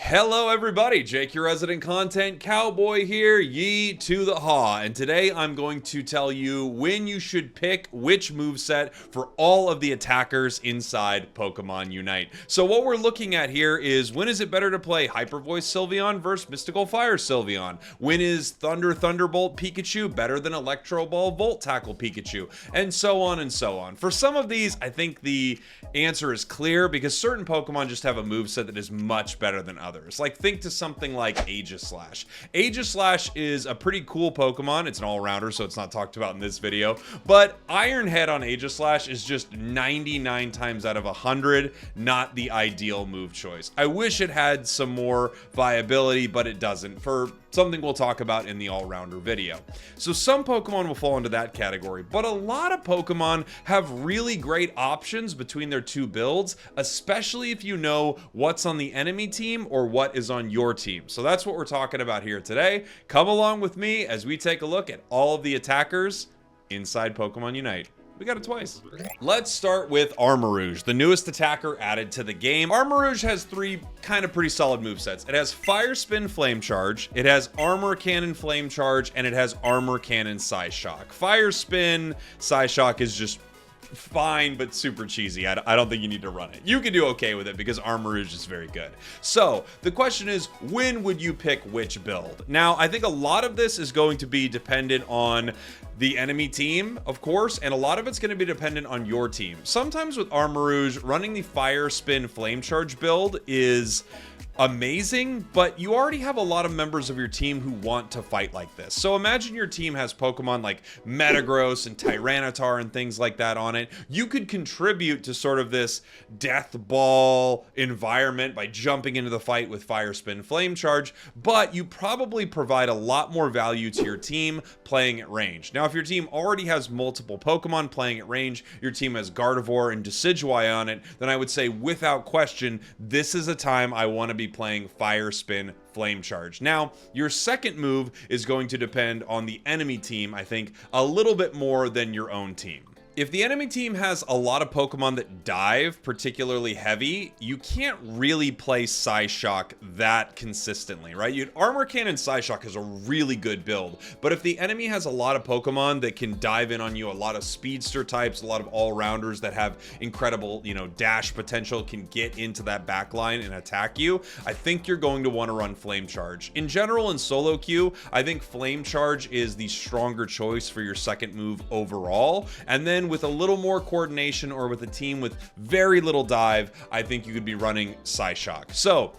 Hello everybody, Jake your resident content cowboy here, yee to the haw, and today I'm going to tell you when you should pick which moveset for all of the attackers inside Pokemon Unite. So what we're looking at here is when is it better to play Hyper Voice Sylveon versus Mystical Fire Sylveon? When is Thunder Thunderbolt Pikachu better than Electro Ball Volt Tackle Pikachu? And so on and so on. For some of these, I think the answer is clear because certain Pokemon just have a moveset that is much better than others. Like think to something like Aegislash. Aegislash is a pretty cool Pokemon. It's an all-rounder, so it's not talked about in this video. But Iron Head on Aegislash is just 99 times out of 100 not the ideal move choice. I wish it had some more viability, but it doesn't, for something we'll talk about in the all-rounder video. So some Pokemon will fall into that category, but a lot of Pokemon have really great options between their two builds, especially if you know what's on the enemy team or what is on your team. So that's what we're talking about here today. Come along with me as we take a look at all of the attackers inside Pokemon Unite. We got it twice. Let's start with Armarouge, the newest attacker added to the game. Armarouge has three kind of pretty solid movesets. It has Fire Spin Flame Charge, it has Armor Cannon Flame Charge, and it has Armor Cannon Psyshock. Fire Spin Psyshock is just fine, but super cheesy. I don't think you need to run it. You can do okay with it because Armarouge is very good. So the question is, when would you pick which build? Now, I think a lot of this is going to be dependent on the enemy team, of course, and a lot of it's going to be dependent on your team. Sometimes with Armarouge, running the Fire Spin Flame Charge build is amazing, but you already have a lot of members of your team who want to fight like this. So imagine your team has Pokemon like Metagross and Tyranitar and things like that on it. You could contribute to sort of this death ball environment by jumping into the fight with Fire Spin Flame Charge, but you probably provide a lot more value to your team playing at range. Now, if your team already has multiple Pokemon playing at range, your team has Gardevoir and Decidueye on it, then I would say without question, this is a time I want to be playing Fire Spin Flame Charge. Now, your second move is going to depend on the enemy team, I think, a little bit more than your own team. If the enemy team has a lot of Pokemon that dive particularly heavy, you can't really play Psyshock that consistently, right? Armor Cannon Psyshock is a really good build, but if the enemy has a lot of Pokemon that can dive in on you, a lot of speedster types, a lot of all-rounders that have incredible, dash potential, can get into that back line and attack you, I think you're going to want to run Flame Charge. In general, in solo queue, I think Flame Charge is the stronger choice for your second move overall, and then with a little more coordination or with a team with very little dive, I think you could be running Psyshock. So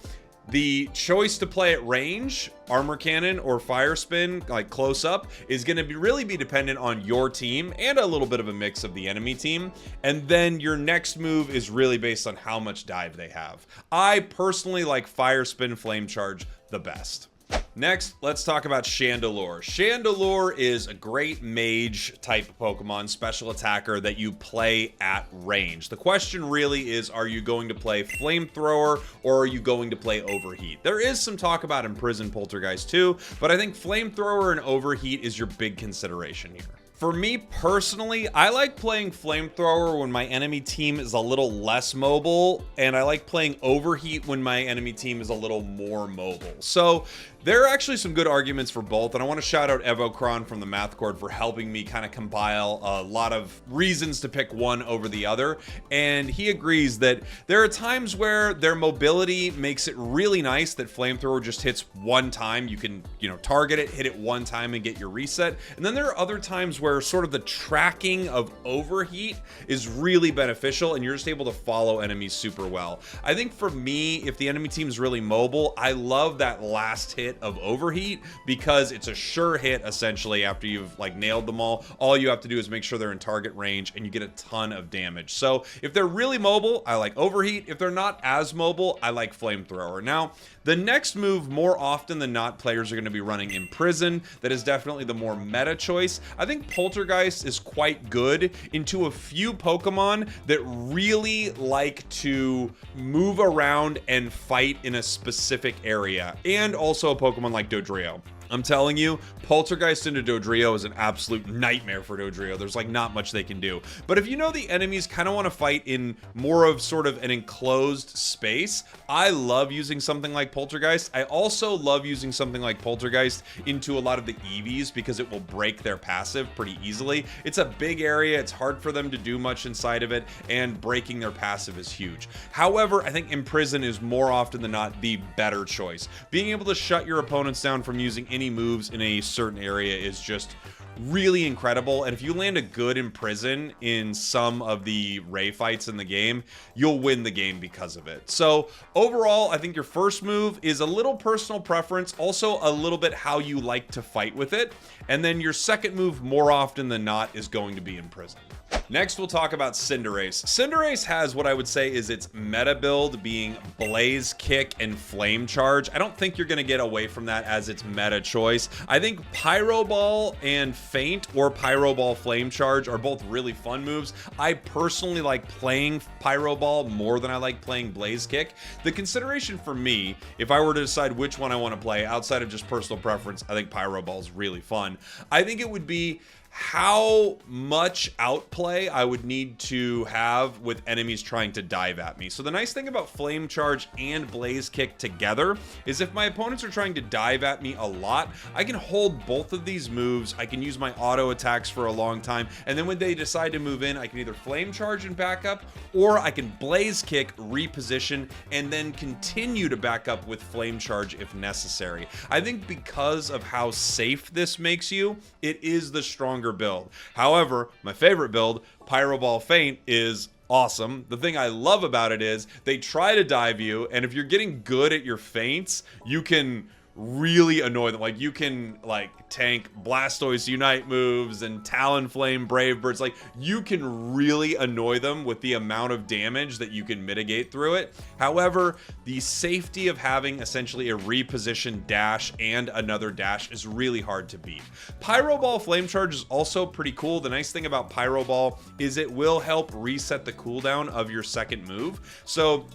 the choice to play at range, Armor Cannon or Fire Spin, like close up, is going to really be dependent on your team and a little bit of a mix of the enemy team. And then your next move is really based on how much dive they have. I personally like Fire Spin Flame Charge the best. Next, let's talk about Chandelure. Chandelure is a great mage type Pokemon, special attacker that you play at range. The question really is, are you going to play Flamethrower or are you going to play Overheat? There is some talk about Imprison Poltergeist too, but I think Flamethrower and Overheat is your big consideration here. For me personally, I like playing Flamethrower when my enemy team is a little less mobile, and I like playing Overheat when my enemy team is a little more mobile. So there are actually some good arguments for both, and I want to shout out Evocron from the Math Cord for helping me kind of compile a lot of reasons to pick one over the other, and he agrees that there are times where their mobility makes it really nice that Flamethrower just hits one time. You can, target it, hit it one time and get your reset, and then there are other times where sort of the tracking of Overheat is really beneficial and you're just able to follow enemies super well. I think for me, if the enemy team is really mobile, I love that last hit of Overheat because it's a sure hit essentially after you've nailed them all. All you have to do is make sure they're in target range and you get a ton of damage. So if they're really mobile, I like Overheat. If they're not as mobile, I like Flamethrower. Now, the next move, more often than not, players are going to be running Imprison. That is definitely the more meta choice. I think Poltergeist is quite good into a few Pokemon that really like to move around and fight in a specific area, and also a Pokemon like Dodrio. I'm telling you, Poltergeist into Dodrio is an absolute nightmare for Dodrio. There's like not much they can do. But if you know the enemies kind of want to fight in more of sort of an enclosed space, I love using something like Poltergeist. I also love using something like Poltergeist into a lot of the Eevees because it will break their passive pretty easily. It's a big area, it's hard for them to do much inside of it, and breaking their passive is huge. However, I think Imprison is more often than not the better choice. Being able to shut your opponents down from using any moves in a certain area is just really incredible, and if you land a good Imprison in some of the Ray fights in the game, you'll win the game because of it. So overall, I think your first move is a little personal preference, also a little bit how you like to fight with it, and then your second move more often than not is going to be Imprison. Next, we'll talk about Cinderace. Cinderace has what I would say is its meta build being Blaze Kick and Flame Charge. I don't think you're going to get away from that as its meta choice. I think Pyro Ball and Feint or Pyro Ball Flame Charge are both really fun moves. I personally like playing Pyro Ball more than I like playing Blaze Kick. The consideration for me, if I were to decide which one I want to play outside of just personal preference, I think Pyro Ball is really fun. I think it would be how much outplay I would need to have with enemies trying to dive at me. So the nice thing about Flame Charge and Blaze Kick together is if my opponents are trying to dive at me a lot, I can hold both of these moves. I can use my auto attacks for a long time, and then when they decide to move in, I can either Flame Charge and back up, or I can Blaze Kick, reposition, and then continue to back up with Flame Charge if necessary. I think because of how safe this makes you, it is the stronger build. However, my favorite build, Pyro Ball Feint, is awesome. The thing I love about it is they try to dive you, and if you're getting good at your feints, you can really annoy them. Like, you can like tank Blastoise Unite moves and Talonflame Brave Birds. Like, you can really annoy them with the amount of damage that you can mitigate through it. However, the safety of having essentially a repositioned dash and another dash is really hard to beat. Pyro Ball Flame Charge is also pretty cool. The nice thing about Pyro Ball is it will help reset the cooldown of your second move. So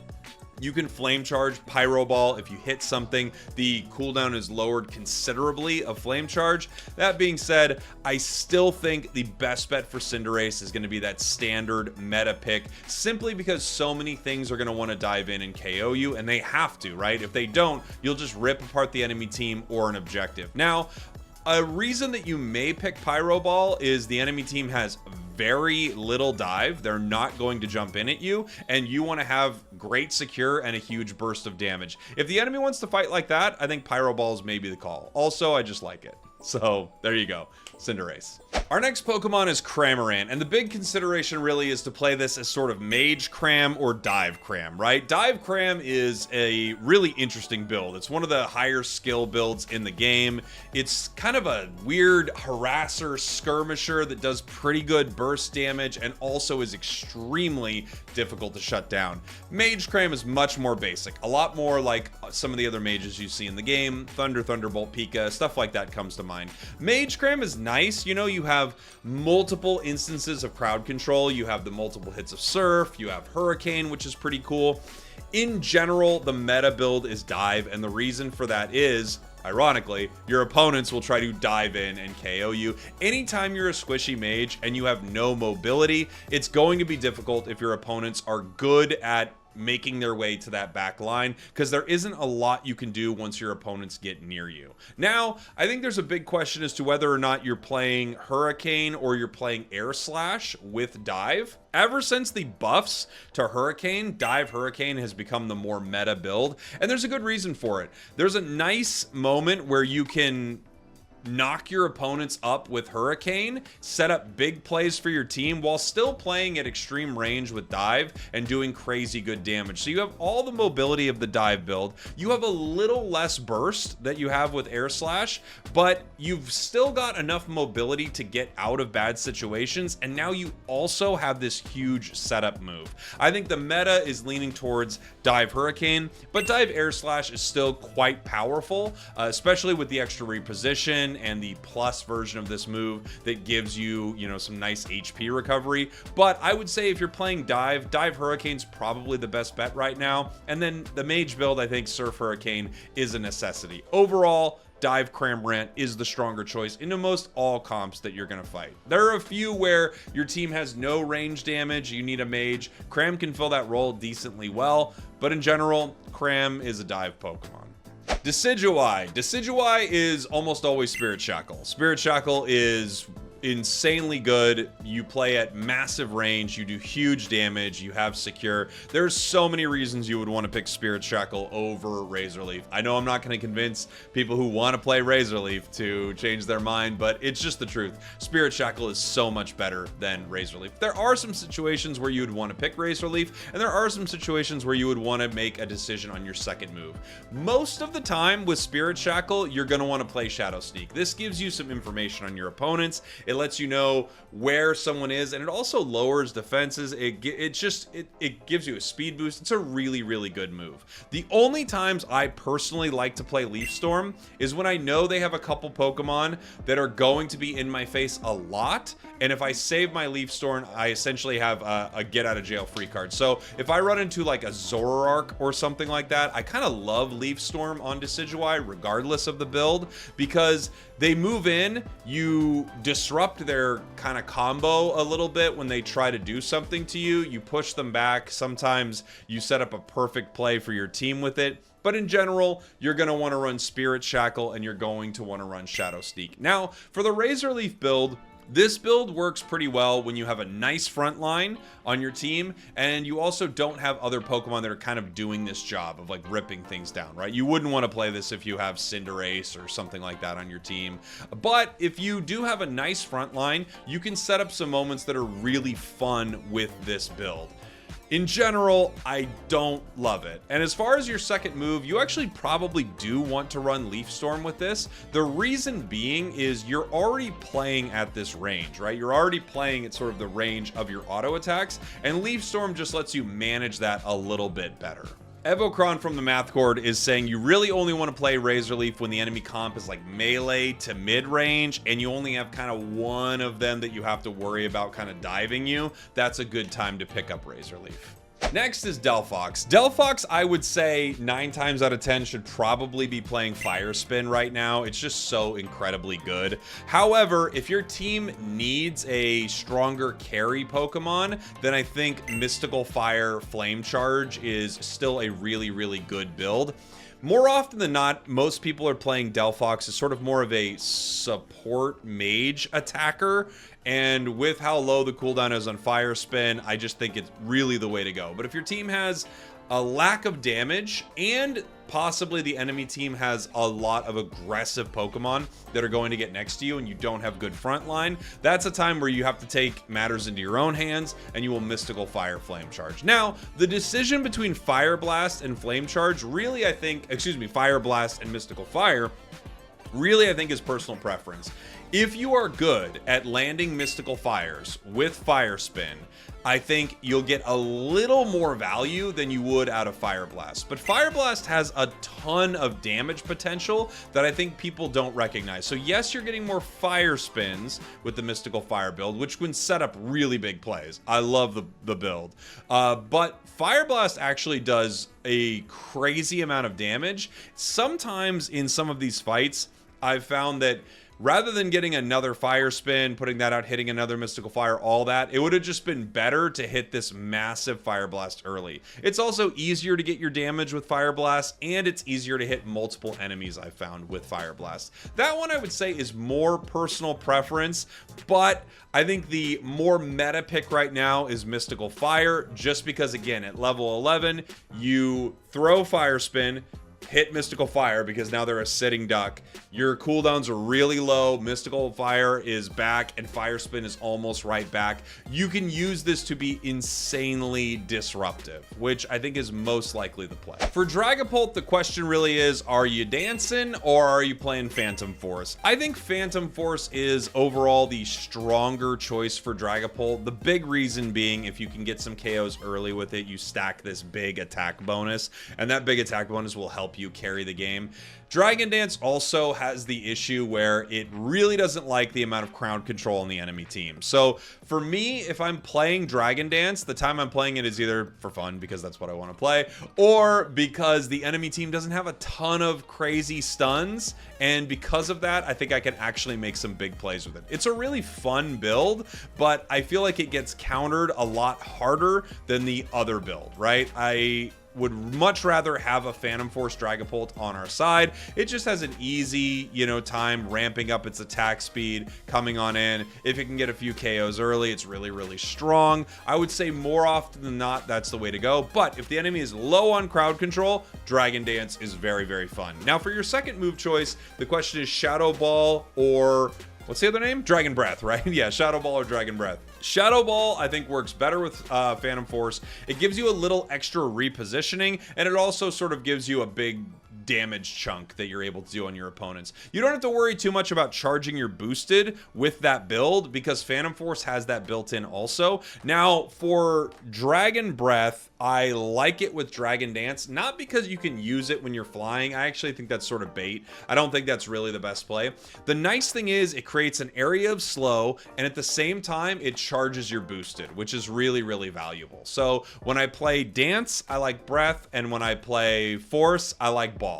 you can Flame Charge Pyro Ball. If you hit something, the cooldown is lowered considerably of Flame Charge. That being said, I still think the best bet for Cinderace is going to be that standard meta pick, simply because so many things are going to want to dive in and KO you, and they have to, right? If they don't, you'll just rip apart the enemy team or an objective. Now, a reason that you may pick Pyro Ball is the enemy team has very little dive. They're not going to jump in at you, and you want to have great secure and a huge burst of damage. If the enemy wants to fight like that, I think Pyro Ball is maybe the call. Also, I just like it. So there you go, Cinderace. Our next Pokemon is Cramorant, and the big consideration really is to play this as sort of Mage Cram or Dive Cram, right? Dive Cram is a really interesting build. It's one of the higher skill builds in the game. It's kind of a weird harasser skirmisher that does pretty good burst damage and also is extremely difficult to shut down. Mage Cram is much more basic, a lot more like some of the other mages you see in the game. Thunder, Thunderbolt, Pika, stuff like that comes to mind. Mage Cram is nice. You know, you have multiple instances of crowd control. You have the multiple hits of Surf. You have Hurricane, which is pretty cool. In general, the meta build is Dive, and the reason for that is, ironically, your opponents will try to dive in and KO you. Anytime you're a squishy mage and you have no mobility, it's going to be difficult if your opponents are good at making their way to that back line, because there isn't a lot you can do once your opponents get near you. Now, I think there's a big question as to whether or not you're playing Hurricane or you're playing Air Slash with Dive. Ever since the buffs to Hurricane, Dive Hurricane has become the more meta build, and there's a good reason for it. There's a nice moment where you can knock your opponents up with Hurricane, set up big plays for your team while still playing at extreme range with Dive and doing crazy good damage. So you have all the mobility of the Dive build. You have a little less burst that you have with Air Slash, but you've still got enough mobility to get out of bad situations, and now you also have this huge setup move. I think the meta is leaning towards Dive Hurricane, but Dive Air Slash is still quite powerful, especially with the extra reposition and the plus version of this move that gives you, some nice HP recovery. But I would say if you're playing Dive Hurricane's probably the best bet right now. And then the Mage build, I think Surf Hurricane is a necessity. Overall, Dive Cramorant is the stronger choice in almost all comps that you're going to fight. There are a few where your team has no range damage, you need a mage. Cram can fill that role decently well, but in general, Cram is a dive Pokemon. Decidueye. Decidueye is almost always Spirit Shackle. Spirit Shackle is insanely good. You play at massive range, you do huge damage, you have secure. There's so many reasons you would want to pick Spirit Shackle over Razor Leaf. I know I'm not going to convince people who want to play Razor Leaf to change their mind, but it's just the truth. Spirit Shackle is so much better than Razor Leaf. There are some situations where you would want to pick Razor Leaf, and there are some situations where you would want to make a decision on your second move. Most of the time with Spirit Shackle, you're going to want to play Shadow Sneak. This gives you some information on your opponents. It lets you know where someone is, and it also lowers defenses. It gives you a speed boost. It's a really, really good move. The only times I personally like to play Leaf Storm is when I know they have a couple Pokemon that are going to be in my face a lot, and if I save my Leaf Storm, I essentially have a get out of jail free card. So if I run into like a Zoroark or something like that, I kind of love Leaf Storm on Decidueye regardless of the build, because they move in, you disrupt their kind of combo a little bit when they try to do something to you. You push them back. Sometimes you set up a perfect play for your team with it. But in general, you're going to want to run Spirit Shackle and you're going to want to run Shadow Sneak. Now, for the Razor Leaf build, this build works pretty well when you have a nice front line on your team and you also don't have other Pokemon that are kind of doing this job of like ripping things down, right? You wouldn't want to play this if you have Cinderace or something like that on your team. But if you do have a nice front line, you can set up some moments that are really fun with this build. In general, I don't love it. And as far as your second move, you actually probably do want to run Leaf Storm with this. The reason being is you're already playing at this range, right? You're already playing at sort of the range of your auto attacks, and Leaf Storm just lets you manage that a little bit better. Evocron from the Math Cord is saying you really only want to play Razor Leaf when the enemy comp is like melee to mid-range and you only have kind of one of them that you have to worry about kind of diving you. That's a good time to pick up Razor Leaf. Next is Delphox. Delphox, I would say 9 times out of 10 should probably be playing Fire Spin right now. It's just so incredibly good. However, if your team needs a stronger carry Pokemon, then I think Mystical Fire Flame Charge is still a really, really good build. More often than not, most people are playing Delphox as sort of more of a support mage attacker. And with how low the cooldown is on Fire Spin, I just think it's really the way to go. But if your team has a lack of damage and possibly the enemy team has a lot of aggressive Pokemon that are going to get next to you and you don't have good front line, that's a time where you have to take matters into your own hands and you will Mystical Fire Flame Charge. Now, the decision between Fire Blast and Flame Charge really, I think, Fire Blast and Mystical Fire, really, I think is personal preference. If you are good at landing Mystical Fires with Fire Spin, I think you'll get a little more value than you would out of Fire Blast. But Fire Blast has a ton of damage potential that I think people don't recognize. So yes, you're getting more Fire Spins with the Mystical Fire build, which can set up really big plays. I love the build. But Fire Blast actually does a crazy amount of damage. Sometimes in some of these fights, I've found that rather than getting another Fire Spin, putting that out, hitting another Mystical Fire, all that, it would have just been better to hit this massive Fire Blast early. It's also easier to get your damage with Fire Blast, and it's easier to hit multiple enemies, I found, with Fire Blast. That one I would say is more personal preference, but I think the more meta pick right now is Mystical Fire, just because, again, at level 11, you throw Fire Spin, hit Mystical Fire because now they're a sitting duck. Your cooldowns are really low. Mystical Fire is back and Fire Spin is almost right back. You can use this to be insanely disruptive, which I think is most likely the play. For Dragapult, the question really is, are you dancing or are you playing Phantom Force? I think Phantom Force is overall the stronger choice for Dragapult. The big reason being, if you can get some KOs early with it, you stack this big attack bonus, and that big attack bonus will help help you carry the game. Dragon Dance also has the issue where it really doesn't like the amount of crowd control on the enemy team. So for me, if I'm playing Dragon Dance, the time I'm playing it is either for fun, because that's what I want to play, or because the enemy team doesn't have a ton of crazy stuns, and because of that, I think I can actually make some big plays with it. It's a really fun build, but I feel like it gets countered a lot harder than the other build, right? I would much rather have a Phantom Force Dragapult on our side. It just has an easy, you know, time ramping up its attack speed, coming on in. If it can get a few KOs early, it's really, really strong. I would say more often than not, that's the way to go. But if the enemy is low on crowd control, Dragon Dance is very, very fun. Now for your second move choice, the question is Shadow Ball or what's the other name? Dragon Breath, right? Yeah, Shadow Ball or Dragon Breath. Shadow Ball, I think, works better with Phantom Force. It gives you a little extra repositioning, and it also sort of gives you a big damage chunk that you're able to do on your opponents. You don't have to worry too much about charging your boosted with that build, because Phantom Force has that built in also. Now, for Dragon Breath, I like it with Dragon Dance, not because you can use it when you're flying. I actually think that's sort of bait. I don't think that's really the best play. The nice thing is it creates an area of slow, and at the same time, it charges your boosted, which is really, really valuable. So when I play Dance, I like Breath, and when I play Force, I like Ball.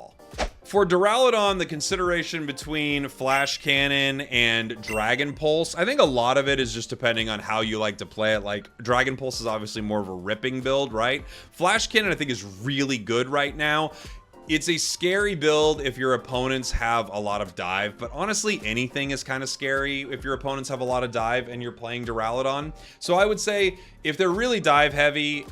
For Duraludon, the consideration between Flash Cannon and Dragon Pulse, I think a lot of it is just depending on how you like to play it. Like, Dragon Pulse is obviously more of a ripping build, right? Flash Cannon, I think, is really good right now. It's a scary build if your opponents have a lot of dive, but honestly, anything is kind of scary if your opponents have a lot of dive and you're playing Duraludon. So I would say if they're really dive heavy,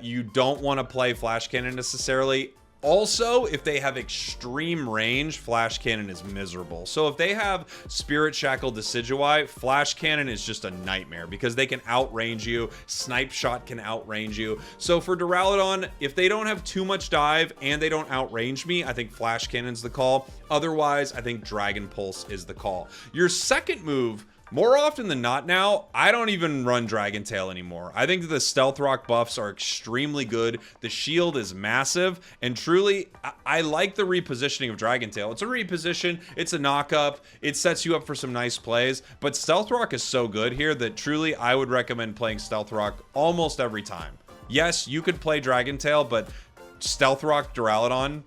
you don't want to play Flash Cannon necessarily. Also, if they have extreme range, Flash Cannon is miserable. So if they have Spirit Shackle Decidueye, Flash Cannon is just a nightmare because they can outrange you. Snipe Shot can outrange you. So for Duraludon, if they don't have too much dive and they don't outrange me, I think Flash Cannon's the call. Otherwise, I think Dragon Pulse is the call. Your second move, more often than not now, I don't even run Dragon Tail anymore. I think the Stealth Rock buffs are extremely good. The shield is massive, and truly, I like the repositioning of Dragon Tail. It's a reposition, it's a knock-up, it sets you up for some nice plays, but Stealth Rock is so good here that truly I would recommend playing Stealth Rock almost every time. Yes, you could play Dragon Tail, but Stealth Rock Duraludon,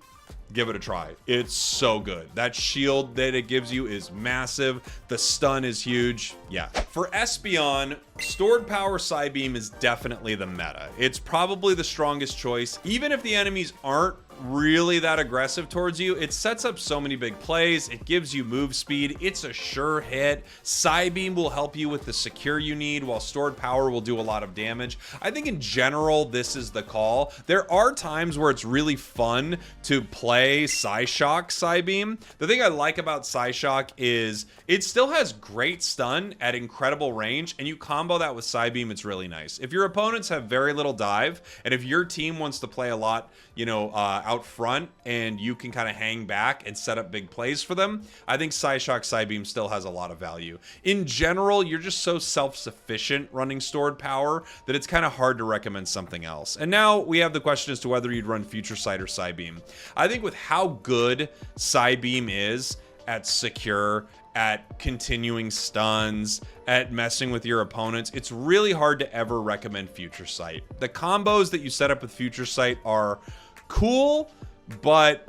give it a try. It's so good. That shield that it gives you is massive. The stun is huge. Yeah. For Espeon, Stored Power Psybeam is definitely the meta. It's probably the strongest choice. Even if the enemies aren't really that aggressive towards you, it sets up so many big plays. It gives you move speed. It's a sure hit. Psybeam will help you with the secure you need, while Stored Power will do a lot of damage. I think in general, this is the call. There are times where it's really fun to play Psyshock Psybeam. The thing I like about Psyshock is it still has great stun at incredible range, and you combo that with Psybeam, it's really nice. If your opponents have very little dive, and if your team wants to play a lot, you know, out front, and you can kind of hang back and set up big plays for them, I think Psyshock Psybeam still has a lot of value. In general, you're just so self-sufficient running Stored Power that it's kind of hard to recommend something else. And now we have the question as to whether you'd run Future Sight or Psybeam. I think with how good Psybeam is at secure, at continuing stuns, at messing with your opponents, it's really hard to ever recommend Future Sight. The combos that you set up with Future Sight are cool, but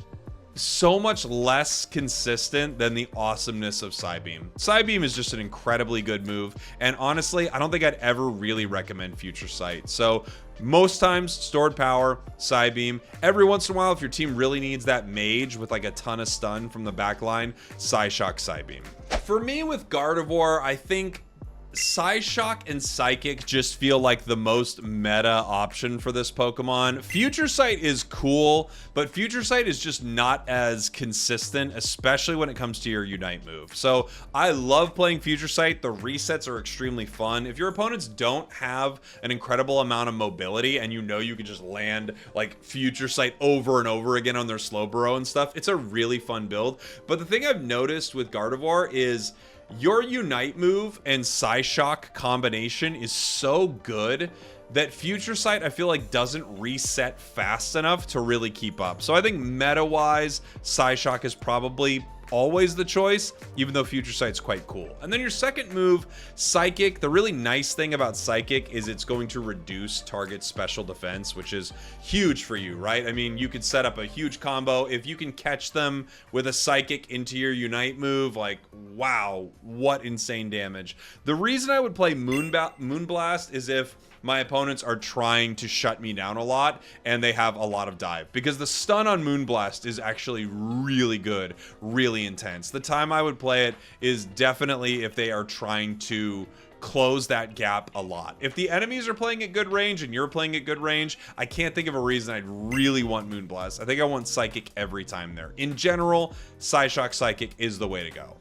so much less consistent than the awesomeness of Psybeam. Psybeam is just an incredibly good move, and honestly, I don't think I'd ever really recommend Future Sight. So most times, Stored Power, Psybeam. Every once in a while, if your team really needs that mage with like a ton of stun from the backline, Psyshock Psybeam. For me with Gardevoir, I think Psyshock and Psychic just feel like the most meta option for this Pokemon. Future Sight is cool, but Future Sight is just not as consistent, especially when it comes to your Unite move. So I love playing Future Sight. The resets are extremely fun. If your opponents don't have an incredible amount of mobility and you know you can just land like Future Sight over and over again on their Slowbro and stuff, it's a really fun build. But the thing I've noticed with Gardevoir is your Unite move and Psyshock combination is so good that Future Sight, I feel like, doesn't reset fast enough to really keep up. So I think meta-wise, Psyshock is probably always the choice, even though Future Sight's quite cool. And then your second move, Psychic. The really nice thing about Psychic is it's going to reduce target special defense, which is huge for you, right? I mean, you could set up a huge combo. If you can catch them with a Psychic into your Unite move, like, wow, what insane damage. The reason I would play Moonblast is if my opponents are trying to shut me down a lot and they have a lot of dive, because the stun on Moonblast is actually really good, really intense. The time I would play it is definitely if they are trying to close that gap a lot. If the enemies are playing at good range and you're playing at good range, I can't think of a reason I'd really want Moonblast. I think I want Psychic every time there. In general, Psyshock Psychic is the way to go.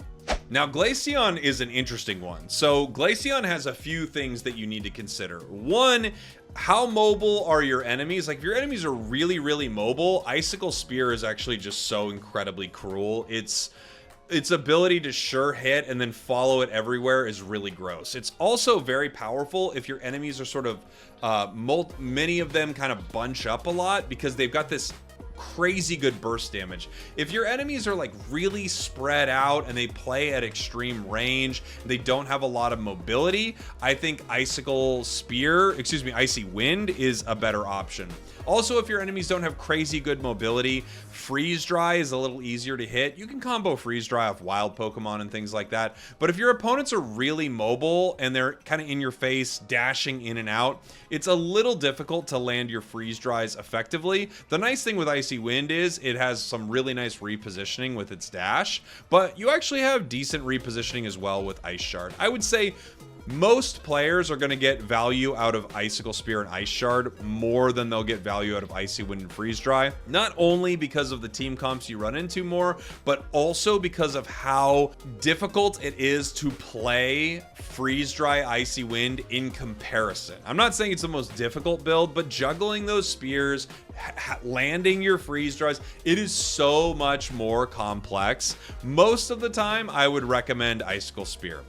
Now, Glaceon is an interesting one. So Glaceon has a few things that you need to consider. One, how mobile are your enemies? Like, if your enemies are really, really mobile, Icicle Spear is actually just so incredibly cruel. Its ability to sure hit and then follow it everywhere is really gross. It's also very powerful if your enemies are sort of, many of them kind of bunch up a lot, because they've got this crazy good burst damage. If your enemies are like really spread out and they play at extreme range, they don't have a lot of mobility, I think Icy Wind is a better option. Also, if your enemies don't have crazy good mobility, Freeze Dry is a little easier to hit. You can combo Freeze Dry off wild Pokemon and things like that. But if your opponents are really mobile and they're kind of in your face, dashing in and out, it's a little difficult to land your Freeze Dries effectively. The nice thing with Icy Wind is it has some really nice repositioning with its dash, but you actually have decent repositioning as well with Ice Shard. I would say most players are going to get value out of Icicle Spear and Ice Shard more than they'll get value out of Icy Wind and Freeze Dry. Not only because of the team comps you run into more, but also because of how difficult it is to play Freeze Dry Icy Wind in comparison. I'm not saying it's the most difficult build, but juggling those spears, landing your Freeze Dries, it is so much more complex. Most of the time, I would recommend Icicle Spear.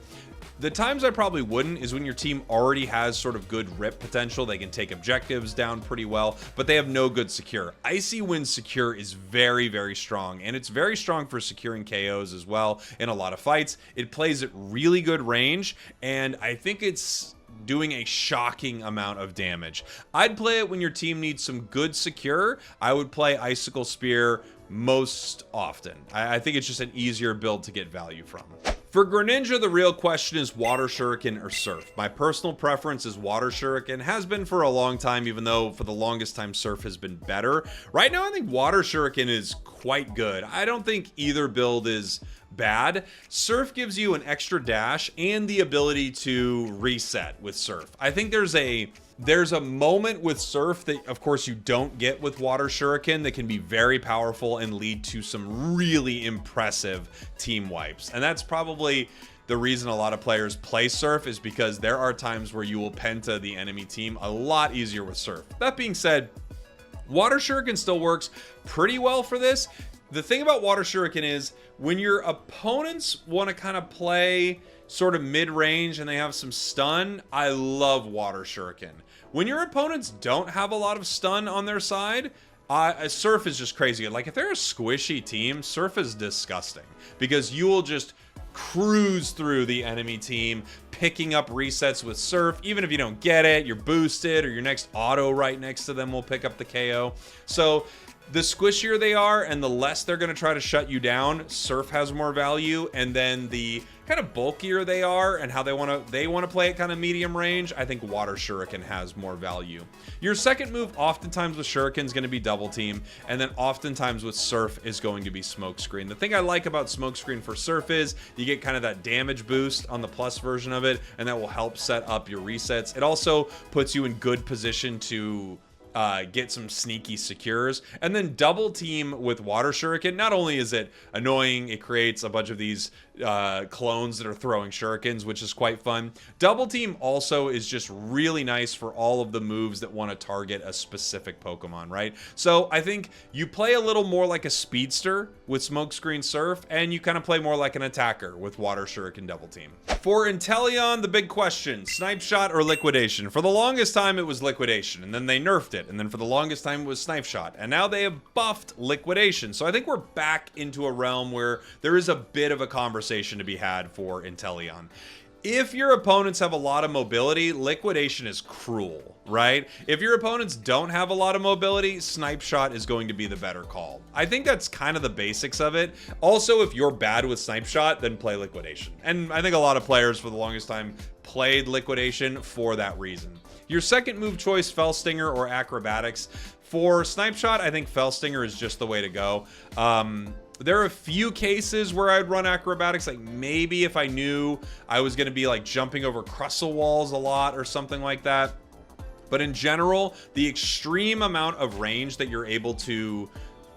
The times I probably wouldn't is when your team already has sort of good rip potential. They can take objectives down pretty well, but they have no good secure. Icy Wind secure is very, very strong, and it's very strong for securing KOs as well in a lot of fights. It plays at really good range, and I think it's doing a shocking amount of damage. I'd play it when your team needs some good secure. I would play Icicle Spear most often. I think it's just an easier build to get value from. For Greninja, the real question is Water Shuriken or Surf. My personal preference is Water Shuriken, has been for a long time, even though for the longest time Surf has been better. Right now, I think Water Shuriken is quite good. I don't think either build is bad. Surf gives you an extra dash and the ability to reset with Surf. I think there's a moment with Surf that, of course, you don't get with Water Shuriken that can be very powerful and lead to some really impressive team wipes. And that's probably the reason a lot of players play Surf, is because there are times where you will penta the enemy team a lot easier with Surf. That being said, Water Shuriken still works pretty well for this. The thing about Water Shuriken is when your opponents want to kind of play sort of mid-range and they have some stun, I love Water Shuriken. When your opponents don't have a lot of stun on their side, Surf is just crazy good. Like, if they're a squishy team, Surf is disgusting, because you will just cruise through the enemy team, picking up resets with Surf. Even if you don't get it, you're boosted, or your next auto right next to them will pick up the KO. So the squishier they are and the less they're going to try to shut you down, Surf has more value. And then the kind of bulkier they are and how they want to play it kind of medium range, I think Water Shuriken has more value. Your second move oftentimes with Shuriken is going to be Double Team, and then oftentimes with Surf is going to be Smokescreen. The thing I like about Smokescreen for Surf is you get kind of that damage boost on the plus version of it, and that will help set up your resets. It also puts you in good position to get some sneaky secures. And then Double Team with Water Shuriken, not only is it annoying, it creates a bunch of these clones that are throwing shurikens, which is quite fun. Double Team also is just really nice for all of the moves that want to target a specific Pokemon, right? So I think you play a little more like a speedster with Smokescreen Surf, and you kind of play more like an attacker with Water Shuriken Double Team. For Inteleon, the big question, Snipe Shot or Liquidation? For the longest time, it was Liquidation, and then they nerfed it, and then for the longest time, it was Snipe Shot, and now they have buffed Liquidation. So I think we're back into a realm where there is a bit of a conversation to be had for Inteleon. If your opponents have a lot of mobility, Liquidation is cruel, right? If your opponents don't have a lot of mobility, Snipe Shot is going to be the better call. I think that's kind of the basics of it. Also, if you're bad with Snipe Shot, then play Liquidation. And I think a lot of players for the longest time played Liquidation for that reason. Your second move choice, Fell Stinger or Acrobatics. For Snipe Shot, I think Fell Stinger is just the way to go. There are a few cases where I'd run Acrobatics, like maybe if I knew I was going to be like jumping over Crustle Walls a lot or something like that. But in general, the extreme amount of range that you're able to,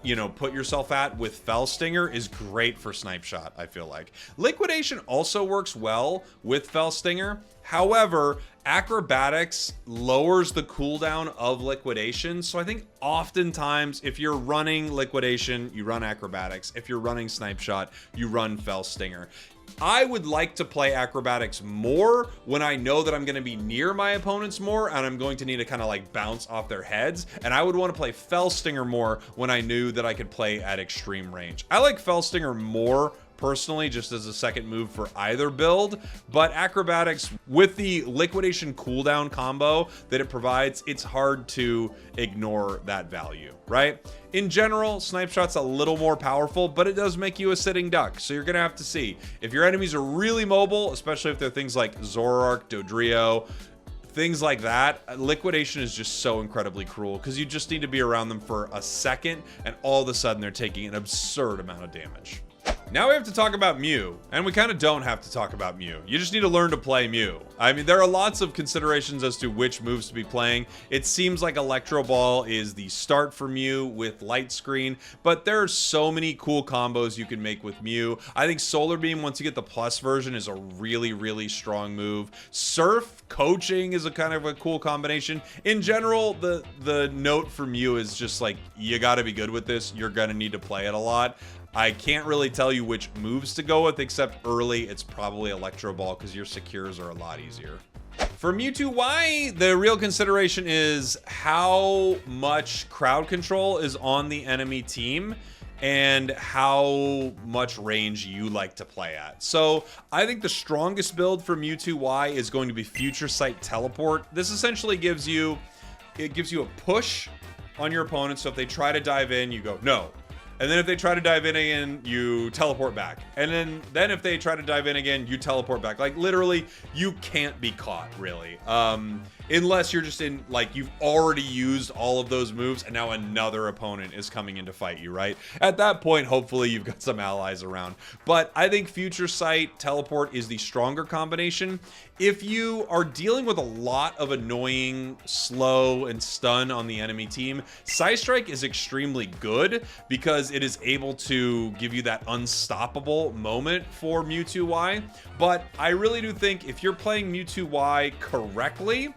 you know, put yourself at with Fell Stinger is great for Snipe Shot, I feel like. Liquidation also works well with Fell Stinger. However, Acrobatics lowers the cooldown of Liquidation. So I think oftentimes if you're running Liquidation, you run Acrobatics. If you're running Snipe Shot, you run Fell Stinger. I would like to play Acrobatics more when I know that I'm going to be near my opponents more and I'm going to need to kind of like bounce off their heads. And I would want to play Fell Stinger more when I knew that I could play at extreme range. I like Fell Stinger more personally, just as a second move for either build, but Acrobatics with the Liquidation cooldown combo that it provides, it's hard to ignore that value, right? In general, Snipe Shot's a little more powerful, but it does make you a sitting duck, so you're gonna have to see. If your enemies are really mobile, especially if they're things like Zoroark, Dodrio, things like that, Liquidation is just so incredibly cruel because you just need to be around them for a second and all of a sudden they're taking an absurd amount of damage. Now we have to talk about Mew, and we kind of don't have to talk about Mew. You just need to learn to play Mew. I mean, there are lots of considerations as to which moves to be playing. It seems like Electro Ball is the start for Mew with Light Screen, but there are so many cool combos you can make with Mew. I think Solar Beam, once you get the plus version, is a really, really strong move. Surf Coaching is a kind of a cool combination. In general, the note for Mew is just like, you gotta be good with this. You're gonna need to play it a lot. I can't really tell you which moves to go with, except early, it's probably Electro Ball because your secures are a lot easier. For Mewtwo, the real consideration is how much crowd control is on the enemy team and how much range you like to play at. So I think the strongest build for Mewtwo is going to be Future Sight Teleport. This essentially gives you a push on your opponent, so if they try to dive in, you go, no. And then if they try to dive in again, you teleport back. And then if they try to dive in again, you teleport back. Like literally, you can't be caught really. Unless you're just in, like, you've already used all of those moves and now another opponent is coming in to fight you, right? At that point, hopefully you've got some allies around. But I think Future Sight Teleport is the stronger combination. If you are dealing with a lot of annoying slow and stun on the enemy team, Psystrike is extremely good because it is able to give you that unstoppable moment for Mewtwo. But I really do think if you're playing Mewtwo correctly,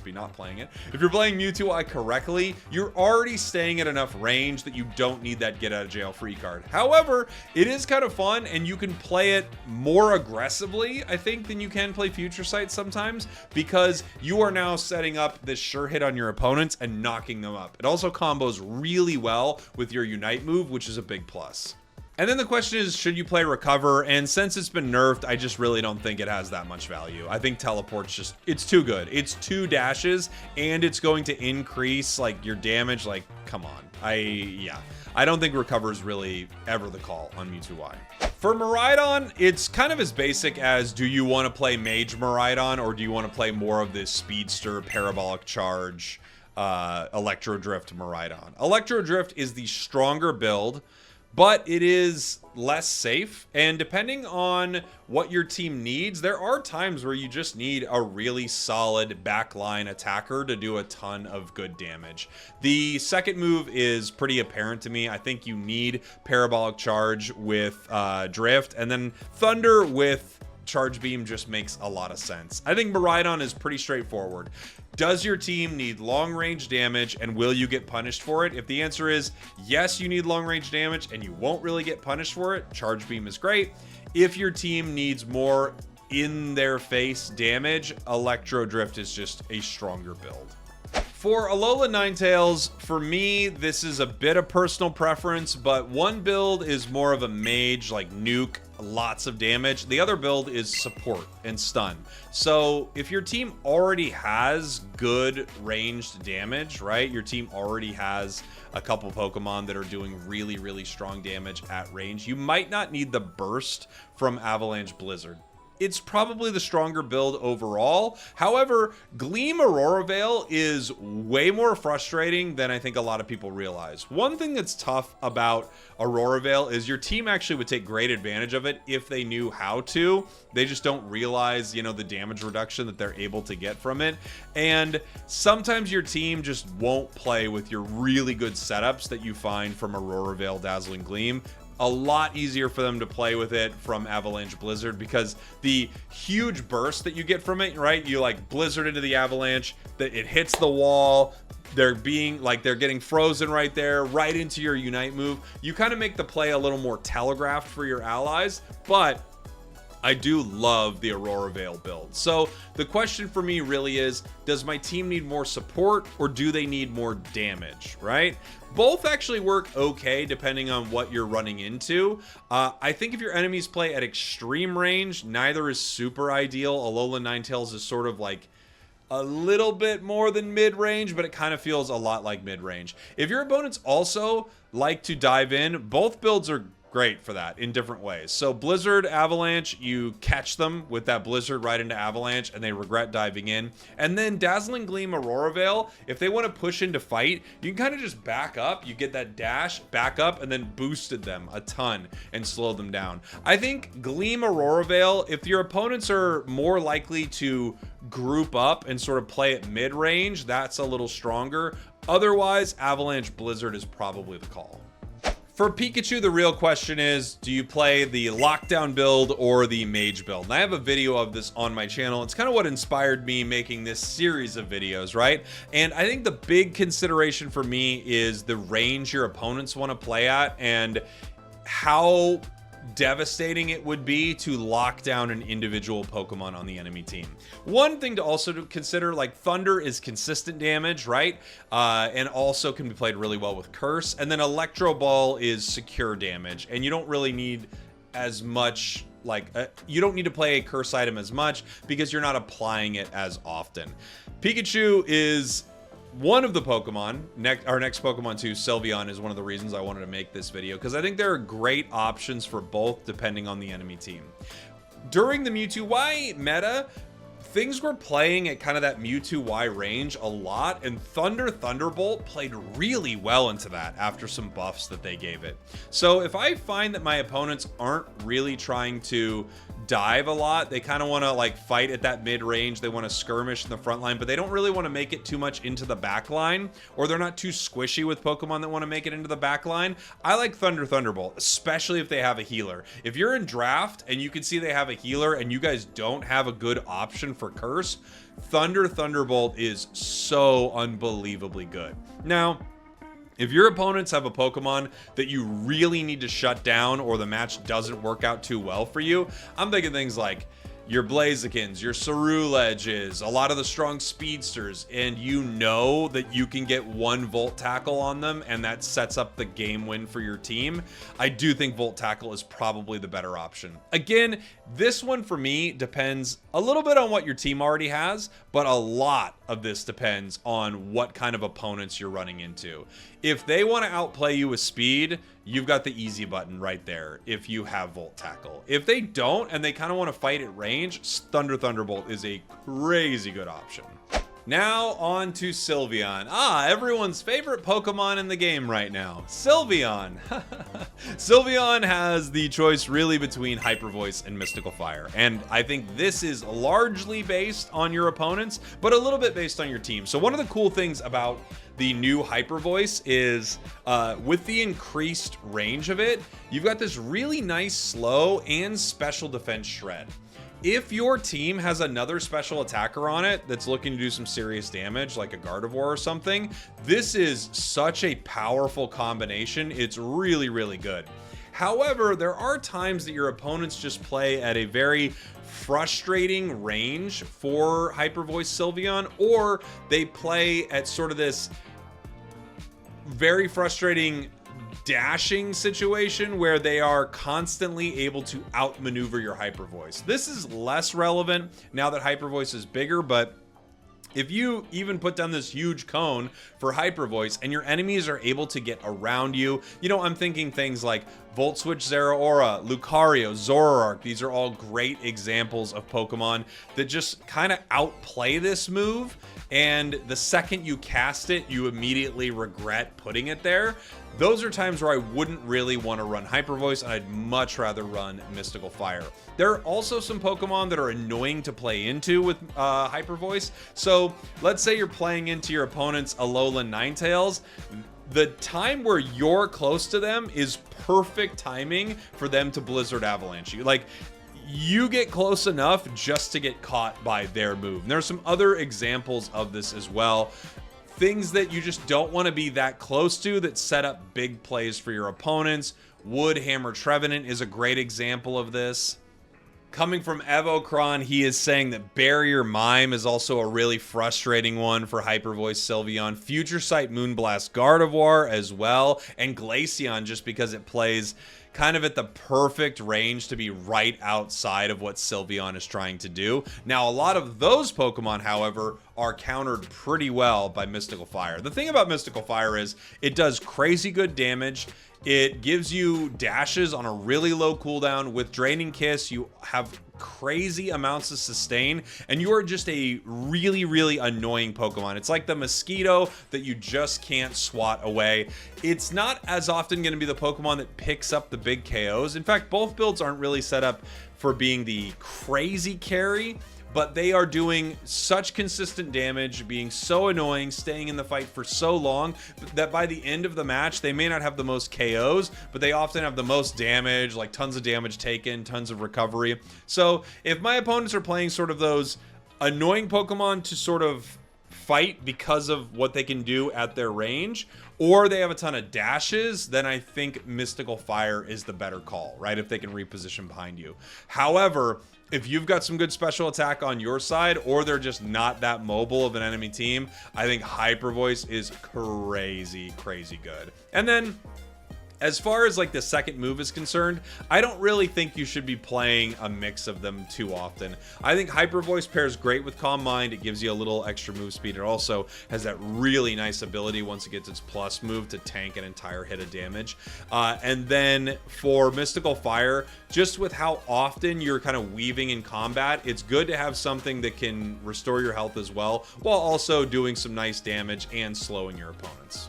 be not playing it. If you're playing Mewtwo correctly, you're already staying at enough range that you don't need that get out of jail free card. However, it is kind of fun and you can play it more aggressively, I think, than you can play Future Sight sometimes, because you are now setting up this sure hit on your opponents and knocking them up. It also combos really well with your Unite move, which is a big plus. And then the question is, should you play Recover? And since it's been nerfed, I just really don't think it has that much value. I think Teleport's just, it's too good. It's 2 dashes and it's going to increase like your damage. Like, come on. I don't think Recover is really ever the call on Mewtwo. For Miraidon, it's kind of as basic as, do you want to play Mage Miraidon or do you want to play more of this Speedster, Parabolic Charge, Electro Drift Miraidon? Electro Drift is the stronger build, but it is less safe. And depending on what your team needs, there are times where you just need a really solid backline attacker to do a ton of good damage. The second move is pretty apparent to me. I think you need Parabolic Charge with Drift, and then Thunder with Charge Beam just makes a lot of sense. I think Miraidon is pretty straightforward. Does your team need long range damage, and will you get punished for it? If the answer is yes, you need long range damage and you won't really get punished for it, Charge Beam is great. If your team needs more in their face damage, Electro Drift is just a stronger build. For Alola Ninetales, for me, this is a bit of personal preference, but one build is more of a mage, like nuke, lots of damage. The other build is support and stun. So if your team already has good ranged damage, right? Your team already has a couple Pokemon that are doing really, really strong damage at range. You might not need the burst from Avalanche Blizzard. It's probably the stronger build overall. However, Gleam Aurora Veil is way more frustrating than I think a lot of people realize. One thing that's tough about Aurora Veil is your team actually would take great advantage of it if they knew how to. They just don't realize, you know, the damage reduction that they're able to get from it. And sometimes your team just won't play with your really good setups that you find from Aurora Veil Dazzling Gleam. A lot easier for them to play with it from Avalanche Blizzard, because the huge burst that you get from it, right? You like Blizzard into the Avalanche, that it hits the wall, they're getting frozen right there, right into your Unite move. You kind of make the play a little more telegraphed for your allies, but I do love the Aurora Veil build. So the question for me really is, does my team need more support or do they need more damage, right? Both actually work okay depending on what you're running into. I think if your enemies play at extreme range, neither is super ideal. Alola Ninetales is sort of like a little bit more than mid-range, but it kind of feels a lot like mid-range. If your opponents also like to dive in, both builds are great for that in different ways. So Blizzard Avalanche, you catch them with that Blizzard right into Avalanche and they regret diving in. And then Dazzling Gleam Aurora Veil, if they want to push into fight, you can kind of just back up. You get that dash, back up, and then boosted them a ton and slowed them down. I think Gleam Aurora Veil, if your opponents are more likely to group up and sort of play at mid-range, that's a little stronger. Otherwise, Avalanche Blizzard is probably the call. For Pikachu, the real question is, do you play the lockdown build or the mage build? And I have a video of this on my channel. It's kind of what inspired me making this series of videos, right? And I think the big consideration for me is the range your opponents want to play at and how devastating it would be to lock down an individual Pokemon on the enemy team. One thing to also consider, like Thunder is consistent damage, right? And also can be played really well with Curse. And then Electro Ball is secure damage. And you don't really need as much, you don't need to play a Curse item as much because you're not applying it as often. Pikachu is one of the Pokemon, our next Pokemon too, Sylveon, is one of the reasons I wanted to make this video, because I think there are great options for both depending on the enemy team. During the Mewtwo Y meta, things were playing at kind of that Mewtwo Y range a lot, and Thunderbolt played really well into that after some buffs that they gave it. So if I find that my opponents aren't really trying to dive a lot, they kind of want to like fight at that mid range, they want to skirmish in the front line, but they don't really want to make it too much into the back line, or they're not too squishy with Pokemon that want to make it into the back line, I like Thunderbolt, especially if they have a healer. If you're in draft and you can see they have a healer and you guys don't have a good option for Curse, Thunderbolt is so unbelievably good. Now, if your opponents have a Pokemon that you really need to shut down or the match doesn't work out too well for you, I'm thinking things like your Blazikens, your Ceruledges, a lot of the strong speedsters, and you know that you can get one Volt Tackle on them and that sets up the game win for your team, I do think Volt Tackle is probably the better option. Again, this one for me depends a little bit on what your team already has, but a lot of this depends on what kind of opponents you're running into. If they want to outplay you with speed, you've got the easy button right there if you have Volt Tackle. If they don't and they kind of want to fight at range, Thunderbolt is a crazy good option. Now on to Sylveon. Everyone's favorite Pokemon in the game right now. Sylveon. Sylveon has the choice really between Hyper Voice and Mystical Fire. And I think this is largely based on your opponents, but a little bit based on your team. So one of the cool things about the new Hyper Voice is with the increased range of it, you've got this really nice slow and special defense shred. If your team has another special attacker on it that's looking to do some serious damage, like a Gardevoir or something, this is such a powerful combination. It's really, really good. However, there are times that your opponents just play at a very frustrating range for Hyper Voice Sylveon, or they play at sort of this very frustrating dashing situation where they are constantly able to outmaneuver your Hyper Voice. This is less relevant now that Hyper Voice is bigger, but if you even put down this huge cone for Hyper Voice and your enemies are able to get around you, I'm thinking things like Volt Switch Zeraora, Lucario, Zoroark. These are all great examples of Pokemon that just kind of outplay this move, and the second you cast it, you immediately regret putting it there. Those are times where I wouldn't really want to run Hyper Voice, and I'd much rather run Mystical Fire. There are also some Pokemon that are annoying to play into with Hyper Voice. So let's say you're playing into your opponent's Alolan Ninetales. The time where you're close to them is perfect timing for them to Blizzard Avalanche you. Like, you get close enough just to get caught by their move. And there are some other examples of this as well. Things that you just don't want to be that close to that set up big plays for your opponents. Wood Hammer Trevenant is a great example of this. Coming from Evocron, he is saying that Barrier Mime is also a really frustrating one for Hyper Voice Sylveon. Future Sight Moonblast Gardevoir as well, and Glaceon just because it plays kind of at the perfect range to be right outside of what Sylveon is trying to do. Now, a lot of those Pokemon, however, are countered pretty well by Mystical Fire. The thing about Mystical Fire is it does crazy good damage. It gives you dashes on a really low cooldown. With Draining Kiss, you have crazy amounts of sustain, and you are just a really, really annoying Pokemon. It's like the mosquito that you just can't swat away. It's not as often going to be the Pokemon that picks up the big KOs. In fact, both builds aren't really set up for being the crazy carry, but they are doing such consistent damage, being so annoying, staying in the fight for so long that by the end of the match, they may not have the most KOs, but they often have the most damage, like tons of damage taken, tons of recovery. So if my opponents are playing sort of those annoying Pokemon to sort of fight because of what they can do at their range, or they have a ton of dashes, then I think Mystical Fire is the better call, right? If they can reposition behind you. However, if you've got some good special attack on your side, or they're just not that mobile of an enemy team, I think Hyper Voice is crazy, crazy good. And then, as far as like the second move is concerned, I don't really think you should be playing a mix of them too often. I think Hyper Voice pairs great with Calm Mind. It gives you a little extra move speed. It also has that really nice ability once it gets its plus move to tank an entire hit of damage. And then for Mystical Fire, just with how often you're kind of weaving in combat, it's good to have something that can restore your health as well, while also doing some nice damage and slowing your opponents.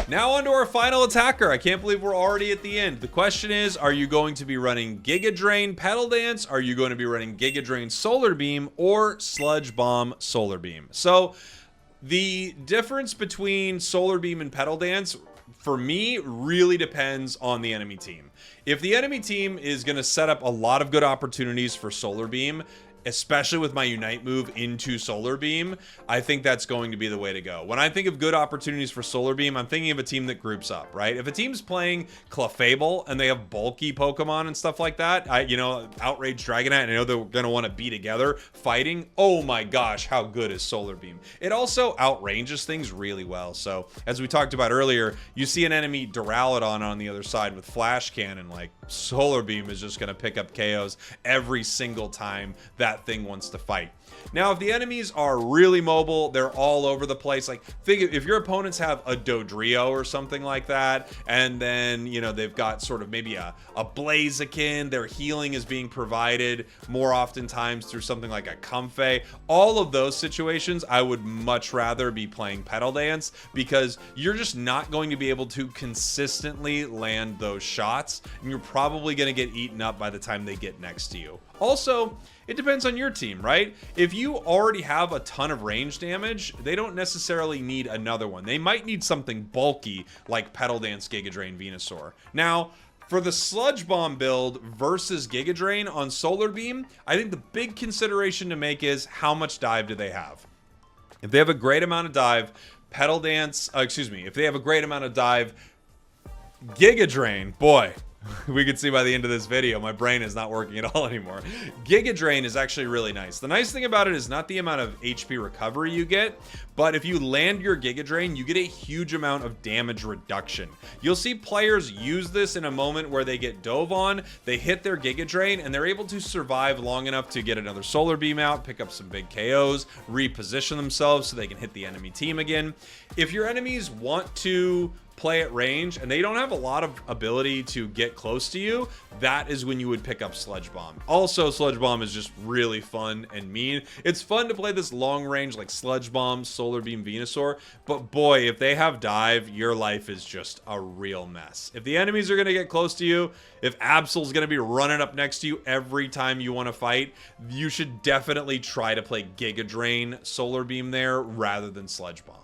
Now on to our final attacker. I can't believe we're already at the end. The question is, are you going to be running Giga Drain Petal Dance? Are you going to be running Giga Drain Solar Beam or Sludge Bomb Solar Beam? So the difference between Solar Beam and Petal Dance, for me, really depends on the enemy team. If the enemy team is going to set up a lot of good opportunities for Solar Beam, especially with my Unite move into Solar Beam, I think that's going to be the way to go. When I think of good opportunities for Solar Beam, I'm thinking of a team that groups up, right? If a team's playing Clefable and they have bulky Pokemon and stuff like that, Outrage Dragonite, I know they're going to want to be together fighting. Oh my gosh, how good is Solar Beam? It also outranges things really well. So as we talked about earlier, you see an enemy Duraludon on the other side with Flash Cannon, like Solar Beam is just going to pick up KOs every single time that that thing wants to fight. Now, if the enemies are really mobile, they're all over the place. Like, think if your opponents have a Dodrio or something like that, and then, you know, they've got sort of maybe a Blaziken, their healing is being provided more oftentimes through something like a Comfey. All of those situations, I would much rather be playing Petal Dance, because you're just not going to be able to consistently land those shots, and you're probably going to get eaten up by the time they get next to you. Also, it depends on your team, right? If you already have a ton of range damage, they don't necessarily need another one. They might need something bulky like Petal Dance, Giga Drain, Venusaur. Now, for the Sludge Bomb build versus Giga Drain on Solar Beam, I think the big consideration to make is how much dive do they have? If they have a great amount of dive, Petal Dance, if they have a great amount of dive, Giga Drain, boy, we can see by the end of this video, my brain is not working at all anymore. Giga Drain is actually really nice. The nice thing about it is not the amount of HP recovery you get, but if you land your Giga Drain, you get a huge amount of damage reduction. You'll see players use this in a moment where they get dove on, they hit their Giga Drain, and they're able to survive long enough to get another Solar Beam out, pick up some big KOs, reposition themselves so they can hit the enemy team again. If your enemies want to play at range and they don't have a lot of ability to get close to you, that is when you would pick up Sludge Bomb. Also, Sludge Bomb is just really fun and mean. It's fun to play this long range like Sludge Bomb, Solar Beam, Venusaur, but boy, if they have dive, your life is just a real mess. If the enemies are going to get close to you, if Absol's going to be running up next to you every time you want to fight, you should definitely try to play Giga Drain, Solar Beam there rather than Sludge Bomb.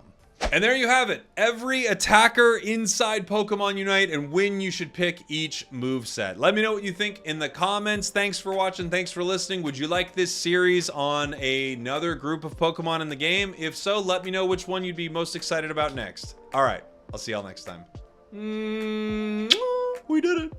And there you have it, every attacker inside Pokemon Unite and when you should pick each moveset. Let me know what you think in the comments. Thanks for watching, thanks for listening. Would you like this series on another group of Pokemon in the game? If so, let me know which one you'd be most excited about next. All right, I'll see y'all next time. We did it.